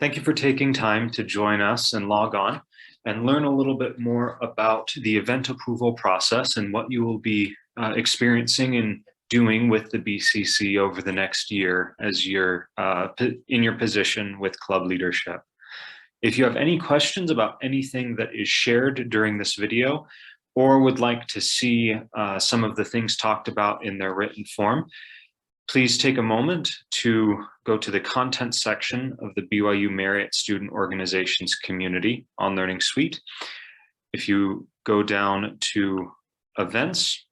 Thank you for taking time to join us and log on and learn a little bit more about the event approval process and what you will be experiencing and doing with the BCC over the next year as you're in your position with club leadership. If you have any questions about anything that is shared during this video, or would like to see some of the things talked about in their written form, please take a moment to go to the content section of the BYU Marriott Student Organizations community on Learning Suite. If you go down to events,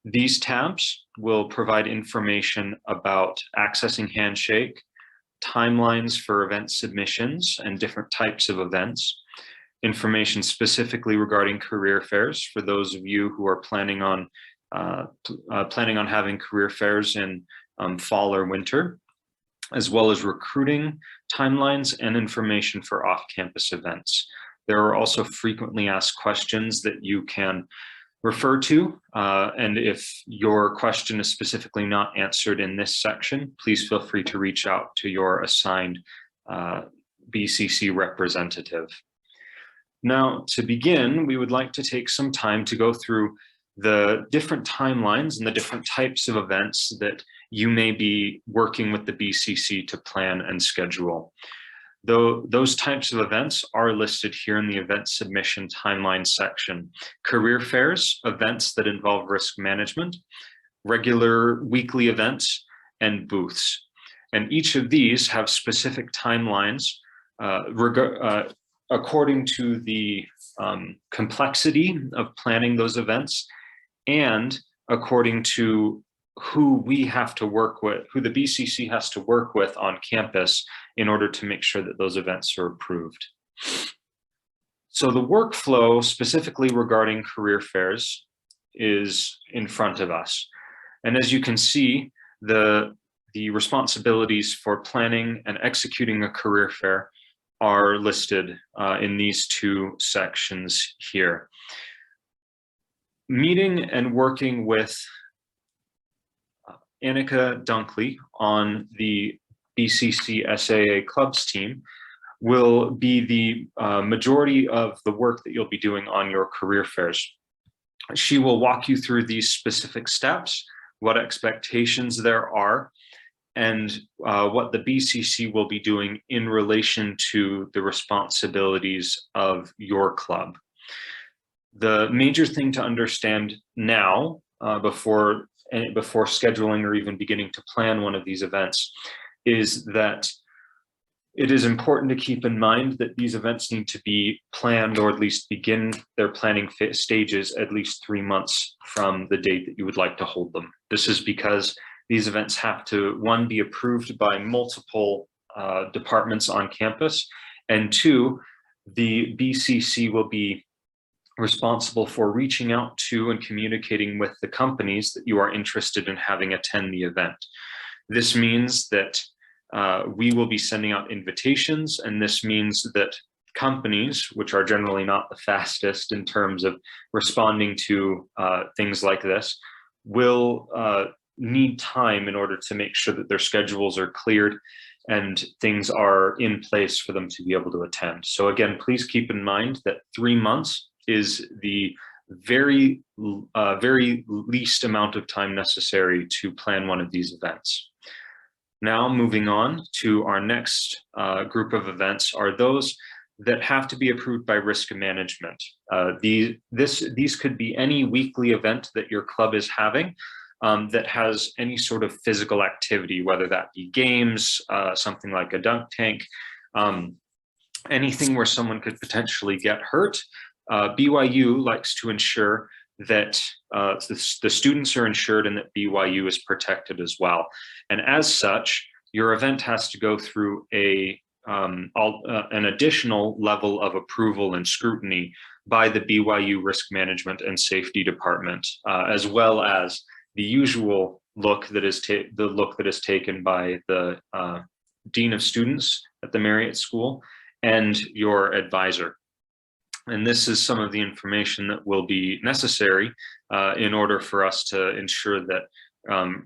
these tabs will provide information about accessing Handshake, timelines for event submissions and different types of events, information specifically regarding career fairs for those of you who are planning on having career fairs in fall or winter, as well as recruiting timelines and information for off-campus events. There are also frequently asked questions that you can refer to, and if your question is specifically not answered in this section, please feel free to reach out to your assigned BCC representative. Now, to begin, we would like to take some time to go through the different timelines and the different types of events that you may be working with the BCC to plan and schedule. Though those types of events are listed here in the event submission timeline section. Career fairs, events that involve risk management, regular weekly events, and booths. And each of these have specific timelines according to the complexity of planning those events and according to who we have to work with, who the BCC has to work with on campus in order to make sure that those events are approved. So the workflow specifically regarding career fairs is in front of us. And as you can see, the responsibilities for planning and executing a career fair are listed in these two sections here. Meeting and working with Annika Dunkley on the BCC SAA clubs team will be the majority of the work that you'll be doing on your career fairs. She will walk you through these specific steps, what expectations there are, and what the BCC will be doing in relation to the responsibilities of your club. The major thing to understand now before scheduling or even beginning to plan one of these events is that it is important to keep in mind that these events need to be planned, or at least begin their planning stages at least 3 months from the date that you would like to hold them. This is because these events have to, one, be approved by multiple departments on campus, and two, the BCC will be responsible for reaching out to and communicating with the companies that you are interested in having attend the event. This means that we will be sending out invitations, and this means that companies, which are generally not the fastest in terms of responding to things like this, will need time in order to make sure that their schedules are cleared and things are in place for them to be able to attend. So again, please keep in mind that 3 months is the very least amount of time necessary to plan one of these events. Now, moving on to our next group of events are those that have to be approved by risk management. These could be any weekly event that your club is having that has any sort of physical activity, whether that be games, something like a dunk tank, anything where someone could potentially get hurt. BYU likes to ensure that the students are insured and that BYU is protected as well. And as such, your event has to go through an additional level of approval and scrutiny by the BYU Risk Management and Safety Department, as well as the usual look that is taken by the Dean of Students at the Marriott School and your advisor. And this is some of the information that will be necessary in order for us to ensure that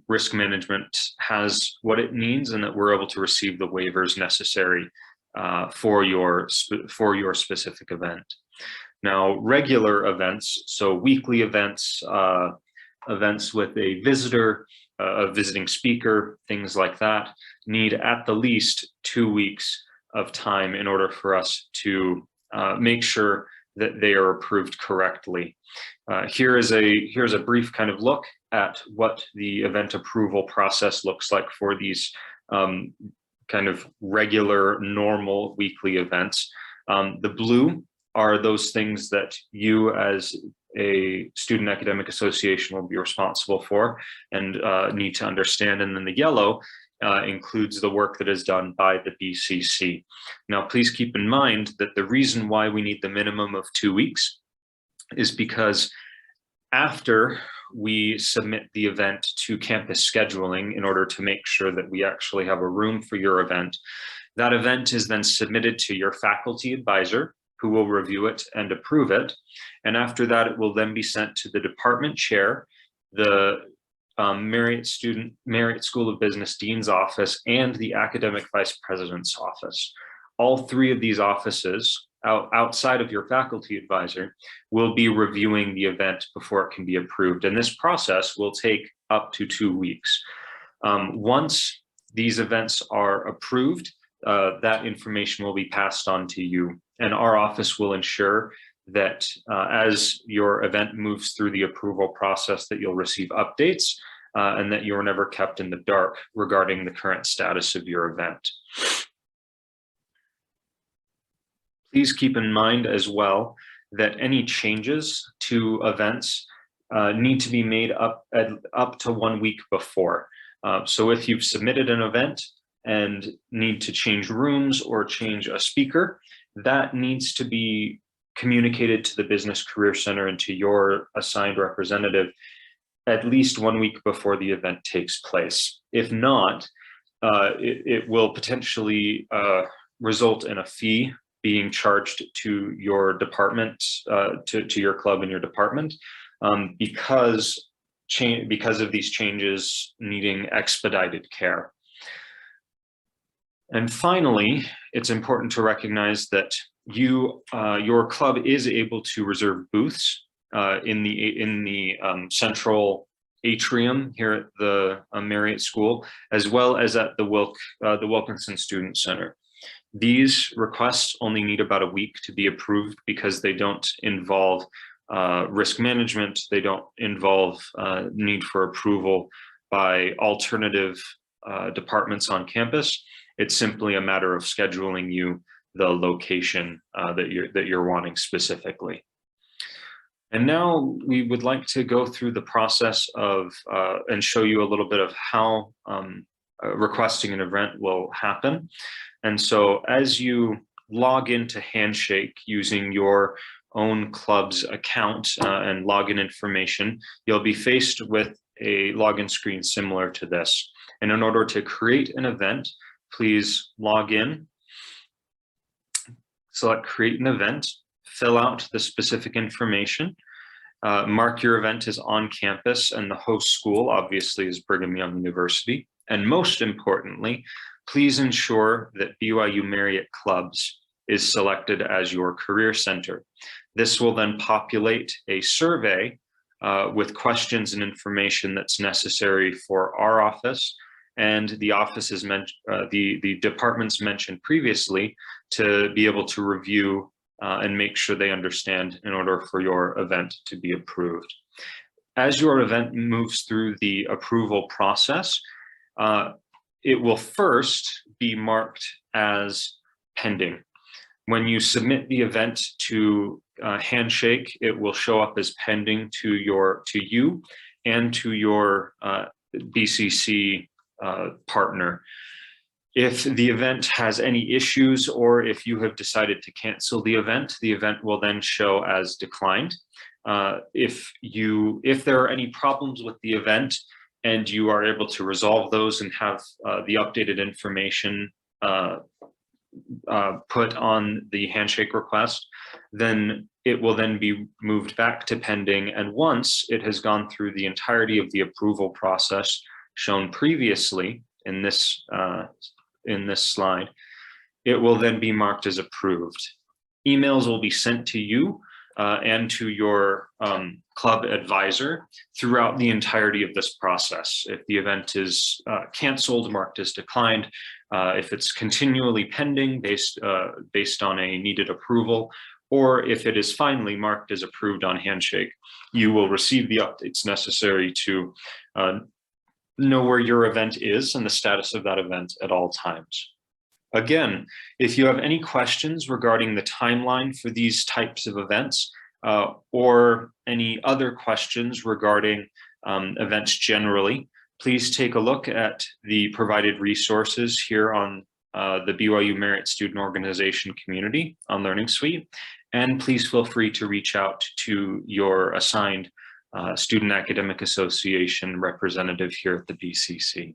risk management has what it needs and that we're able to receive the waivers necessary for your specific event. Now, regular events, so weekly events, events with a visitor, a visiting speaker, things like that, need at the least 2 weeks of time in order for us to make sure that they are approved correctly. Here's a brief kind of look at what the event approval process looks like for these kind of regular, normal weekly events. The blue are those things that you as a student academic association will be responsible for and need to understand. And then the yellow includes the work that is done by the BCC. Now, please keep in mind that the reason why we need the minimum of 2 weeks is because after we submit the event to campus scheduling in order to make sure that we actually have a room for your event, that event is then submitted to your faculty advisor, who will review it and approve it. And after that, it will then be sent to the department chair, the Marriott School of Business Dean's office, and the academic vice president's office. All three of these offices, outside of your faculty advisor, will be reviewing the event before it can be approved. And this process will take up to 2 weeks. Once these events are approved, that information will be passed on to you, and our office will ensure that as your event moves through the approval process, that you'll receive updates and that you're never kept in the dark regarding the current status of your event. Please keep in mind as well that any changes to events need to be made up to 1 week before. So if you've submitted an event and need to change rooms or change a speaker, that needs to be communicated to the Business Career Center and to your assigned representative at least 1 week before the event takes place. If not, it will potentially result in a fee being charged to your department, to your club and your department, because of these changes needing expedited care. And finally, it's important to recognize that your club is able to reserve booths in the central atrium here at the Marriott School, as well as at the Wilkinson Student Center. These requests only need about a week to be approved because they don't involve risk management. They don't involve need for approval by alternative departments on campus. It's simply a matter of scheduling you the location that you're wanting specifically. And now we would like to go through the process of and show you a little bit of how requesting an event will happen. And so as you log into Handshake using your own club's account and login information, you'll be faced with a login screen similar to this. And in order to create an event, please log in, select create an event, fill out the specific information, mark your event as on campus, and the host school obviously is Brigham Young University. And most importantly, please ensure that BYU Marriott Clubs is selected as your career center. This will then populate a survey with questions and information that's necessary for our office and the offices the departments mentioned previously to be able to review and make sure they understand in order for your event to be approved. As your event moves through the approval process, it will first be marked as pending. When you submit the event to Handshake, it will show up as pending to you and to your BCC partner. If the event has any issues or if you have decided to cancel the event will then show as declined. If there are any problems with the event and you are able to resolve those and have the updated information put on the handshake request, then it will then be moved back to pending. And once it has gone through the entirety of the approval process shown previously in this slide, it will then be marked as approved. Emails will be sent to you and to your club advisor throughout the entirety of this process. If the event is canceled, marked as declined, if it's continually pending based on a needed approval, or if it is finally marked as approved on Handshake, you will receive the updates necessary to know where your event is and the status of that event at all times. Again, if you have any questions regarding the timeline for these types of events, or any other questions regarding events generally, please take a look at the provided resources here on the BYU Merit Student Organization community on Learning Suite, and please feel free to reach out to your assigned Student Academic Association representative here at the BCC.